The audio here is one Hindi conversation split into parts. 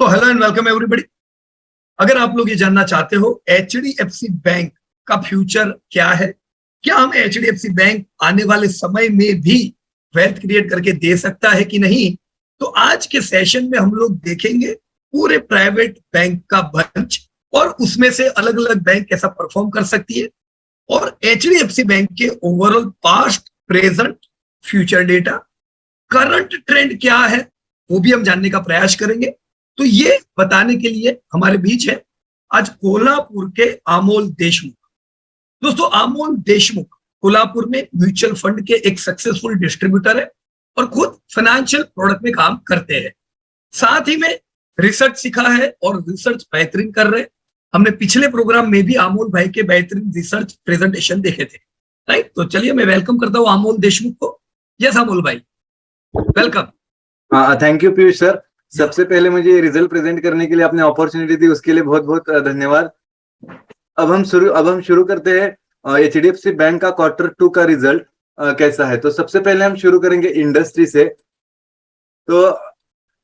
तो हेलो एंड वेलकम एवरीबॉडी। अगर आप लोग ये जानना चाहते हो एचडीएफसी बैंक का फ्यूचर क्या है, क्या हम एचडीएफसी बैंक आने वाले समय में भी वेल्थ क्रिएट करके दे सकता है कि नहीं, तो आज के सेशन में हम लोग देखेंगे पूरे प्राइवेट बैंक का बंच और उसमें से अलग अलग बैंक कैसा परफॉर्म कर सकती है और एचडीएफसी बैंक के overall past, present, future data, current trend क्या है वो भी हम जानने का प्रयास करेंगे। तो ये बताने के लिए हमारे बीच है आज कोल्हापुर के अमोल देशमुख। दोस्तों, अमोल देशमुख कोल्हापुर में म्यूचुअल फंड के एक सक्सेसफुल डिस्ट्रीब्यूटर है और खुद फाइनेंशियल प्रोडक्ट में काम करते हैं। साथ ही में रिसर्च सीखा है और रिसर्च बेहतरीन कर रहे हैं। हमने पिछले प्रोग्राम में भी अमोल भाई के बेहतरीन रिसर्च प्रेजेंटेशन देखे थे, राइट। तो चलिए मैं वेलकम करता हूँ अमोल देशमुख को। यस अमोल भाई, welcome. Thank you Piyush sir. सबसे पहले मुझे रिजल्ट प्रेजेंट करने के लिए आपने अपॉर्चुनिटी दी, उसके लिए बहुत बहुत धन्यवाद। अब हम शुरू करते हैं एचडीएफसी बैंक का Q2 का रिजल्ट कैसा है। तो सबसे पहले हम शुरू करेंगे इंडस्ट्री से। तो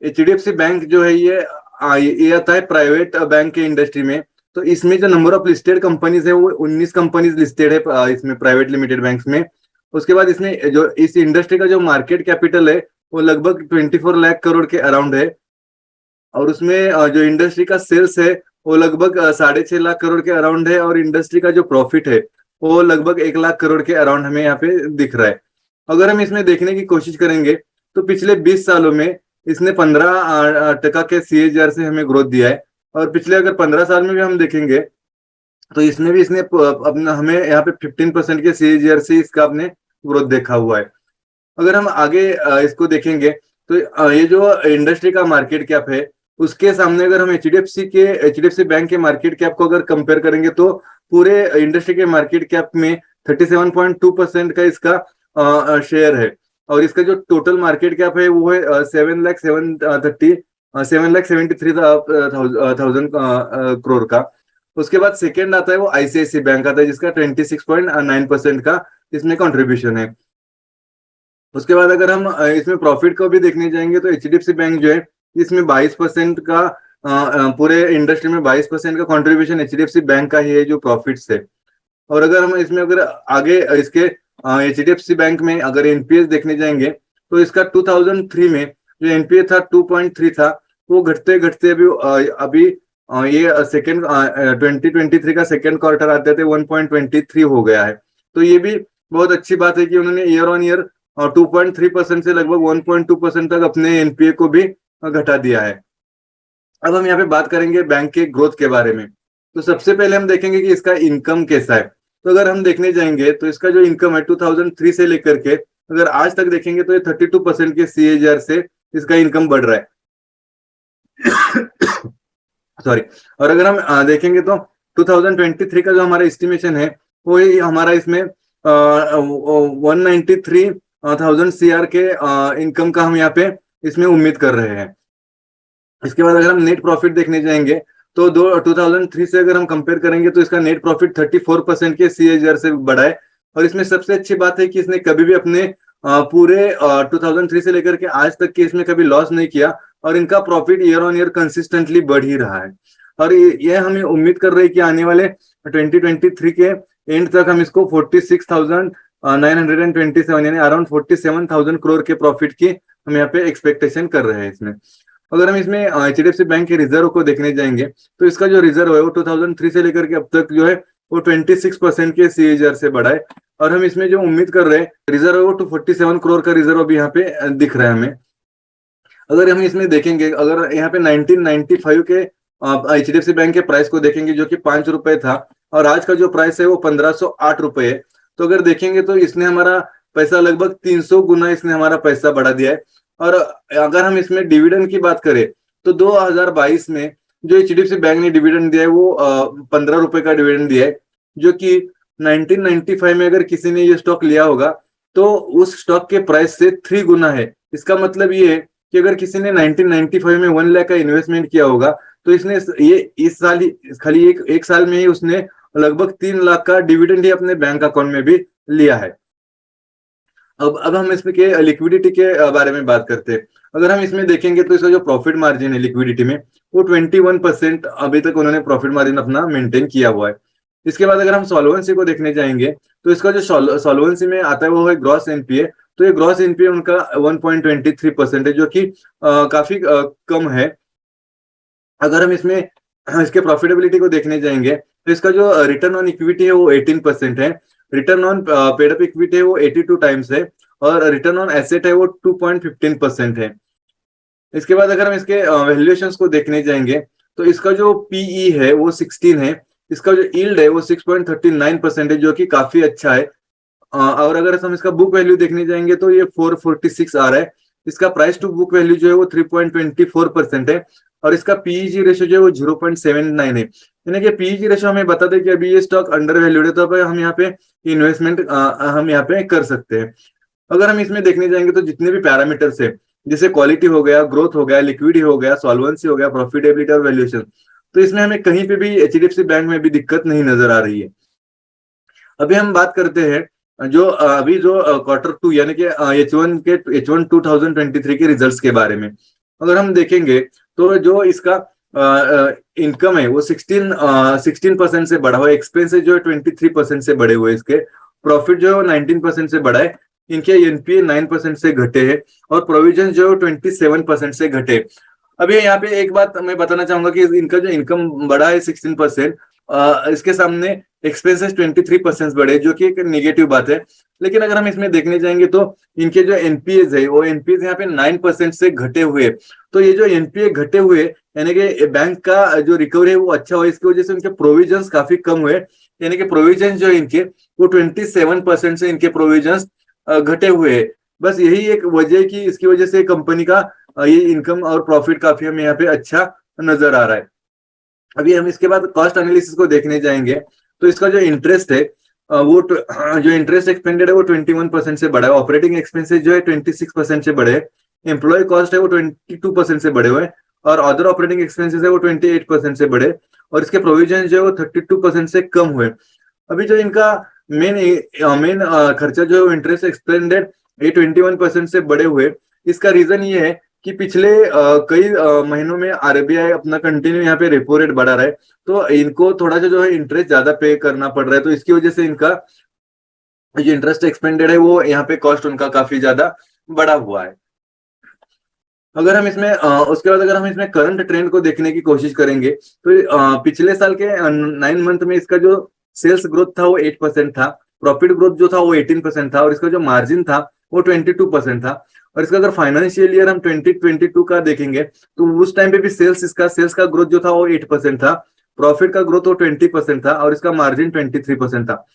एचडीएफसी बैंक जो है ये आता है प्राइवेट बैंक के इंडस्ट्री में। तो इसमें जो नंबर ऑफ लिस्टेड कंपनीज है वो 19 कंपनीज लिस्टेड है इसमें प्राइवेट लिमिटेड बैंक्स में। उसके बाद इसमें जो इस इंडस्ट्री का जो मार्केट कैपिटल है वो लगभग 24 लाख करोड़ के अराउंड है और उसमें जो इंडस्ट्री का सेल्स है वो लगभग 6.5 लाख करोड़ के अराउंड है और इंडस्ट्री का जो प्रॉफिट है वो लगभग 1 लाख करोड़ के अराउंड हमें यहाँ पे दिख रहा है। अगर हम इसमें देखने की कोशिश करेंगे तो पिछले 20 सालों में इसने 15% के CAGR से हमें ग्रोथ दिया है और पिछले अगर 15 साल में भी हम देखेंगे तो इसमें भी इसने अपना हमें यहाँ पे 15% के CAGR से इसका अपने ग्रोथ देखा हुआ है। अगर हम आगे इसको देखेंगे तो ये जो इंडस्ट्री का मार्केट कैप है उसके सामने अगर हम एचडीएफसी बैंक के मार्केट कैप को अगर कंपेयर करेंगे तो पूरे इंडस्ट्री के मार्केट कैप में 37.2% का इसका शेयर है और इसका जो टोटल मार्केट कैप है वो है 7,73,000 करोड़ का। उसके बाद सेकेंड आता है वो आईसीआईसी बैंक आता है जिसका 26.9% का इसमें कंट्रीब्यूशन है। उसके बाद अगर हम इसमें प्रॉफिट को भी देखने जाएंगे तो एचडीएफसी बैंक जो है इसमें 22% का पूरे इंडस्ट्री में 22% का कंट्रीब्यूशन एचडीएफसी बैंक का ही है जो प्रॉफिट्स है। और अगर हम इसमें अगर आगे इसके एचडीएफसी बैंक में अगर एनपीएस देखने जाएंगे तो इसका 2003 में जो एनपीए था 2.3 था वो घटते घटते अभी ये सेकेंड 2023 का सेकेंड क्वार्टर आते थे 1.23 हो गया है। तो ये भी बहुत अच्छी बात है कि उन्होंने ईयर ऑन ईयर 2.3% से लगभग 1.2% तक अपने एनपीए को भी घटा दिया है। अब हम यहाँ पे बात करेंगे बैंक के ग्रोथ के बारे में। तो सबसे पहले हम देखेंगे कि इसका इनकम कैसा है। तो अगर हम देखने जाएंगे तो इसका जो इनकम है 2003 से लेकर के अगर आज तक देखेंगे तो ये 32% के CAGR से इसका इनकम बढ़ रहा है। सॉरी। और अगर हम देखेंगे तो 2023 का जो हमारा एस्टिमेशन है वो हमारा इसमें 193,000 CR के इनकम का हम यहाँ पे इसमें उम्मीद कर रहे हैं। इसके बाद अगर हम नेट प्रॉफिट देखने जाएंगे तो 2003 से अगर हम कंपेयर करेंगे तो इसका नेट प्रॉफिट 34% के CAGR से बढ़ा है। और इसमें सबसे अच्छी बात है कि इसने कभी भी अपने पूरे 2003 से लेकर के आज तक के इसमें कभी लॉस नहीं किया और इनका profit year on year consistently बढ़ ही रहा है। और ये हमें उम्मीद कर रहे हैं कि आने वाले 2023 के एंड तक हम इसको 46,927 यानी अराउंड 47,000 करोड़ के प्रॉफिट की हम यहाँ पे एक्सपेक्टेशन कर रहे हैं इसमें। अगर हम इसमें एचडीएफसी बैंक के रिजर्व को देखने जाएंगे तो इसका जो रिजर्व है वो 2003 से लेकर के अब तक जो है वो 26% के CAGR से बढ़ा है। और हम इसमें जो उम्मीद कर रहे हैं रिजर्व है वो 247 करोड़ का रिजर्व अभी यहाँ पे दिख रहा है हमें। अगर हम इसमें देखेंगे अगर यहाँ पे 1995 के एचडीएफसी बैंक के प्राइस को देखेंगे जो कि 5 रुपए था और आज का जो प्राइस है वो 1508 रुपए है। तो अगर देखेंगे तो इसने हमारा पैसा लगभग 300 गुना इसने हमारा पैसा बढ़ा दिया है। और अगर हम इसमें डिविडेंड की बात करें तो 2022 में जो एचडीएफसी बैंक ने डिविडेंड दिया है वो 15 रुपए का डिविडेंड दिया है जो कि 1995 में अगर किसी ने ये स्टॉक लिया होगा तो उस स्टॉक के प्राइस से 3 गुना है। इसका मतलब ये है कि अगर किसी ने 1995 में 1 लाख का इन्वेस्टमेंट किया होगा तो इसने ये इस साल ही खाली एक साल में ही उसने लगभग 3 लाख का डिविडेंड ही अपने बैंक अकाउंट में भी लिया है। अब हम इसमें के लिक्विडिटी के बारे में बात करते हैं। अगर हम इसमें देखेंगे तो इसका जो प्रॉफिट मार्जिन है लिक्विडिटी में वो 21% अभी तक उन्होंने प्रॉफिट मार्जिन अपना मेंटेन किया हुआ है। इसके बाद अगर हम सॉल्वेंसी को देखने जाएंगे तो इसका जो सॉल्वेंसी में आता है वो है ग्रॉस एनपीए। तो ये ग्रॉस एनपीए उनका 1.23% है, जो कि काफी कम है। अगर हम इसमें इसके प्रॉफिटेबिलिटी को देखने जाएंगे तो इसका जो रिटर्न ऑन इक्विटी है वो 18% है, return on paid up equity है वो 82 टाइम्स है, और रिटर्न ऑन एसेट है वो 2.15% है। इसके बाद अगर हम इसके वैल्यूएशंस को देखने जाएंगे तो इसका जो पीई है वो 16 है, इसका जो यील्ड है वो 6.39% है, जो कि काफी अच्छा है। और अगर हम इसका बुक वैल्यू देखने जाएंगे तो ये 446 आ रहा है। इसका प्राइस टू बुक वैल्यू जो है वो 3.24% है, और इसका पीईजी रेशियो जो है वो 0.79 है। यानी कि पीईजी रेशियो हमें बता दें कि अभी ये स्टॉक अंडर वैल्यूड है, तो हम यहाँ पे इन्वेस्टमेंट हम यहाँ पे कर सकते हैं। अगर हम इसमें देखने जाएंगे तो जितने भी पैरामीटर्स है, जैसे क्वालिटी हो गया, ग्रोथ हो गया, लिक्विडिटी हो गया, सॉल्वेंसी हो गया, प्रॉफिटेबिलिटी और वैल्यूएशन, तो इसमें हमें कहीं पे भी एचडीएफसी बैंक में भी दिक्कत नहीं नजर आ रही है। अभी हम बात करते हैं जो अभी जो Q2 यानी कि H1 2023 के रिजल्ट्स के बारे में। अगर हम देखेंगे तो जो इसका इनकम है वो 16% से बढ़ा हुआ है, एक्सपेंसेस जो है 23% से बढ़े हुए, इसके प्रॉफिट जो है वो 19% से बढ़ा है, इनके एनपीए 9% से घटे हैं, और प्रोविजन जो है 27% से घटे। अभी यहाँ पे एक बात मैं बताना चाहूंगा कि इनका जो इनकम बढ़ा है 16%, इसके सामने एक्सपेंसेस 23% बढ़े, जो कि एक नेगेटिव बात है। लेकिन अगर हम इसमें देखने जाएंगे तो इनके जो एनपीएज है वो एनपीएज यहाँ पे 9% से घटे हुए। तो ये जो एनपीए घटे हुए यानी कि बैंक का जो रिकवरी है वो अच्छा हुआ, इसकी वजह से उनके प्रोविजंस काफी कम हुए, यानी कि प्रोविजन जो इनके वो 27% से इनके प्रोविजंस घटे हुए है। बस यही एक वजह है कि इसकी वजह से कंपनी का ये इनकम और प्रॉफिट काफी हमें यहाँ पे अच्छा नजर आ रहा है। अभी हम इसके बाद कॉस्ट एनालिसिस को देखने जाएंगे तो इसका जो इंटरेस्ट है वो जो इंटरेस्ट एक्सपेंडेड है वो 21% से बढ़ा है, ऑपरेटिंग एक्सपेंसेस जो है 26% से बढ़े, एम्प्लॉय कॉस्ट है वो 22% से बढ़े हुए, और अदर ऑपरेटिंग एक्सपेंसेस है वो 28% से बढ़े, और इसके प्रोविजन जो है वो 32% से कम हुए। अभी जो इनका मेन मेन खर्चा जो है इंटरेस्ट एक्सपेंडेड ये 21% से बढ़े हुए। इसका रीजन ये है कि पिछले कई महीनों में आरबीआई अपना कंटिन्यू यहाँ पे रेपो रेट बढ़ा रहा है, तो इनको थोड़ा सा जो है इंटरेस्ट ज्यादा पे करना पड़ रहा है, तो इसकी वजह से इनका जो इंटरेस्ट एक्सपेंडेड है वो यहाँ पे कॉस्ट उनका काफी ज्यादा बढ़ा हुआ है। अगर हम इसमें उसके बाद अगर हम इसमें करंट ट्रेंड को देखने की कोशिश करेंगे तो पिछले साल के 9 मंथ में इसका जो सेल्स ग्रोथ था वो 8% था, प्रॉफिट ग्रोथ जो था वो 18% था, और इसका जो मार्जिन था वो 22% था। और इसका अगर फाइनेंशियल ईयर हम 2022 का देखेंगे तो उस टाइम पे भी सेल्स का ग्रोथ जो था वो 8% था, प्रॉफिट का ग्रोथ वो 20% था, और इसका मार्जिन 23% था।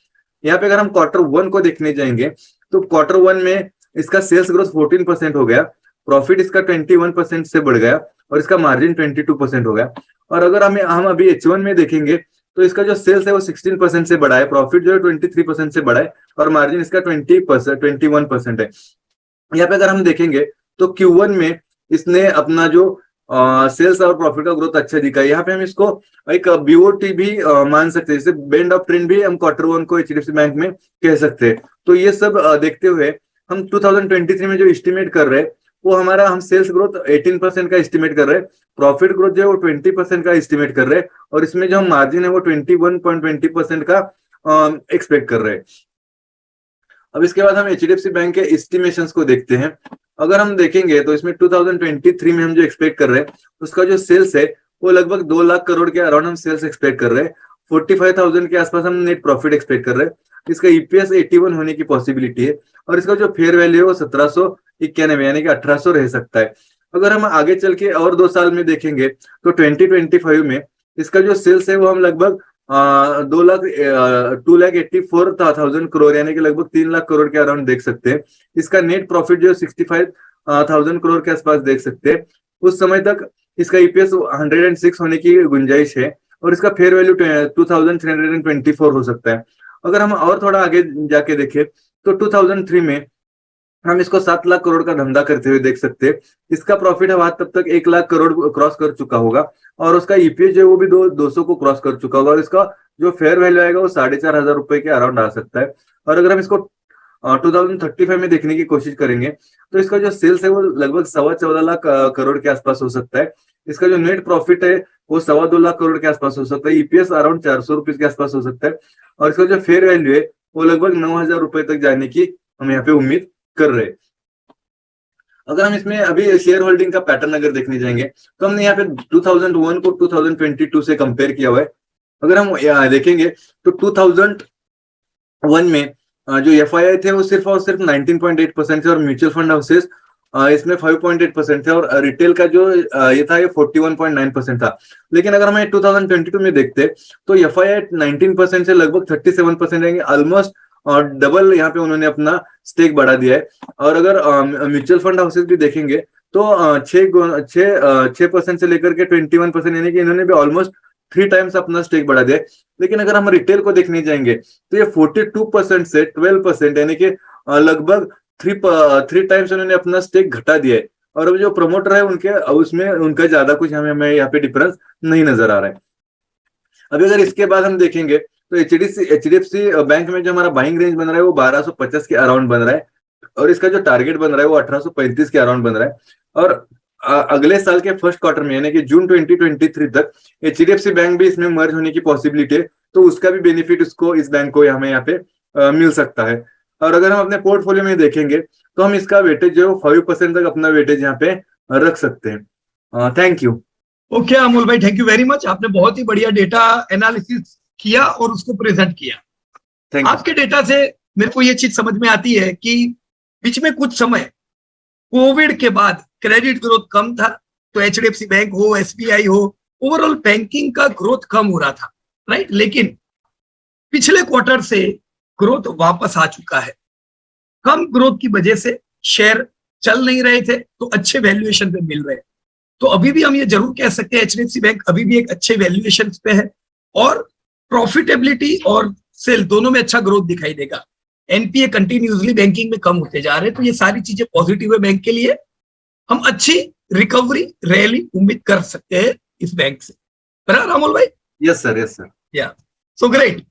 यहाँ पे अगर हम Q1 को देखने जाएंगे तो Q1 में इसका सेल्स ग्रोथ 14% हो गया, प्रॉफिट इसका 21% से बढ़ गया, और इसका मार्जिन 22% हो गया। और अगर हम अभी H1 में देखेंगे तो इसका जो सेल्स है वो 16% से बढ़ा है, प्रॉफिट जो है 23% से बढ़ा है, और मार्जिन इसका 21% है। यहाँ पे अगर हम देखेंगे तो Q1 में इसने अपना जो सेल्स और प्रॉफिट का ग्रोथ अच्छा दिखा है। यहाँ पे हम इसको एक बीओटी भी मान सकते हैं, जैसे बेंड ऑफ ट्रेंड भी हम Q1 को एचडीएफसी बैंक में कह सकते हैं। तो ये सब देखते हुए हम 2023 में जो एस्टिमेट कर रहे हैं वो हमारा हम सेल्स ग्रोथ 18% का एस्टिमेट कर रहे हैं, प्रॉफिट ग्रोथ जो है वो 20% का एस्टिमेट कर रहे हैं, और इसमें जो हम मार्जिन है वो 21.20% का एक्सपेक्ट कर रहे हैं। अब इसके बाद हम एचडीएफसी बैंक के एस्टिमेशंस को देखते हैं। अगर हम देखेंगे तो इसमें 2023 में हम जो एक्सपेक्ट कर रहे हैं उसका जो सेल्स है वो लगभग 2 लाख करोड़ के अराउंड हम सेल्स एक्सपेक्ट कर रहे हैं, 45,000 के आसपास हम नेट प्रॉफिट एक्सपेक्ट कर रहे हैं, इसका ईपीएस 81 होने की पॉसिबिलिटी है, और इसका जो फेयर वैल्यू है वो 1791 यानी कि 1800 रह सकता है। अगर हम आगे चल के और 2 साल में देखेंगे तो 2025 में इसका जो सेल्स है वो हम लगभग 2,84,000 करोड़ यानी कि लगभग 3 लाख करोड़ के अराउंड देख सकते हैं। इसका नेट प्रॉफिट जो 65,000 करोड़ के आसपास देख सकते हैं। उस समय तक इसका ईपीएस 106 होने की गुंजाइश है, और इसका फेयर वैल्यू 2324 हो सकता है। अगर हम और थोड़ा आगे जाके देखें तो 2003 में हम इसको 7 लाख करोड़ का धंधा करते हुए देख सकते हैं। इसका प्रॉफिट है तब तक 1 लाख करोड़ क्रॉस कर चुका होगा, और उसका ईपीएस जो है वो भी 200 को क्रॉस कर चुका होगा, और इसका जो फेयर वैल्यू आएगा वो 4,500 रुपए के अराउंड आ सकता है। और अगर हम इसको 2035 में देखने की कोशिश करेंगे तो इसका जो सेल्स है वो लगभग 14.25 लाख करोड़ के आसपास हो सकता है। इसका जो नेट प्रॉफिट है वो 2.25 लाख करोड़ के आसपास हो सकता है। ईपीएस अराउंड 400 रुपीज के आसपास हो सकता है और इसका जो फेयर वैल्यू है वो लगभग 9,000 रुपए तक जाने की हम यहाँ पे उम्मीद कर रहे हैं। अगर हम इसमें अभी शेयर होल्डिंग का पैटर्न अगर देखने जाएंगे तो हमने यहाँ पे 2001 को 2022 से कंपेयर किया हुआ है। अगर हम देखेंगे तो 2001 में जो एफआईआई थे वो सिर्फ और सिर्फ 19.8% थे और म्यूचुअल फंड हाउसेस इसमें 5.8% थे और रिटेल का जो ये था ये 41.9% था। लेकिन अगर हमें 2022 में देखते तो एफआईआई 19% से लगभग 37% रहेंगे, ऑलमोस्ट और डबल यहाँ पे उन्होंने अपना स्टेक बढ़ा दिया है। और अगर म्यूचुअल फंड हाउसेस भी देखेंगे तो 6% से लेकर के 21%, यानी कि इन्होंने भी ऑलमोस्ट 3 टाइम्स अपना स्टेक बढ़ा दिया है। लेकिन अगर हम रिटेल को देखने जाएंगे तो ये 42% से 12%, यानी कि लगभग 3 टाइम्स उन्होंने अपना स्टेक घटा दिया है। और अब जो प्रमोटर है उनके उसमें उनका ज्यादा कुछ हमें यहाँ पे डिफरेंस नहीं नजर आ रहा है। अभी अगर इसके बाद हम देखेंगे तो एचडीएफसी बैंक में जो हमारा बाइंग रेंज बन रहा है वो 1250 के अराउंड बन रहा है और इसका जो टारगेट बन रहा है वो 1835 के अराउंड बन रहा है। और अगले साल के फर्स्ट क्वार्टर में यानी कि जून 2023 तक एचडीएफसी बैंक भी इसमें मर्ज होने की पॉसिबिलिटी है, तो उसका भी बेनिफिट उसको इस बैंक को हमें यहाँ पे मिल सकता है। और अगर हम अपने पोर्टफोलियो में देखेंगे तो हम इसका वेटेज जो 5% तक अपना वेटेज यहाँ पे रख सकते हैं। Thank you. ओके अमोल भाई, थैंक यू वेरी मच। आपने बहुत ही बढ़िया डेटा एनालिसिस किया और उसको प्रेजेंट किया। आपके डेटा से मेरे को ये चीज समझ में आती है कि बीच में कुछ समय कोविड के बाद क्रेडिट ग्रोथ कम था, तो एचडीएफसी बैंक हो, एसबीआई हो, ओवरऑल बैंकिंग का ग्रोथ कम हो रहा था, राइट। लेकिन पिछले क्वार्टर से ग्रोथ वापस आ चुका है। कम ग्रोथ की वजह से शेयर चल नहीं रहे थे, तो अच्छे वैल्यूएशन पे मिल रहे हैं। तो अभी भी हम ये जरूर कह सकते हैं एचडीएफसी बैंक अभी भी एक अच्छे वैल्यूएशन पे है और प्रॉफिटेबिलिटी और सेल दोनों में अच्छा ग्रोथ दिखाई देगा। एनपीए कंटिन्यूसली बैंकिंग में कम होते जा रहे हैं, तो ये सारी चीजें पॉजिटिव है बैंक के लिए। हम अच्छी रिकवरी रैली उम्मीद कर सकते हैं इस बैंक से, बराबर अमोल भाई? Yes sir, yes sir. या सो ग्रेट।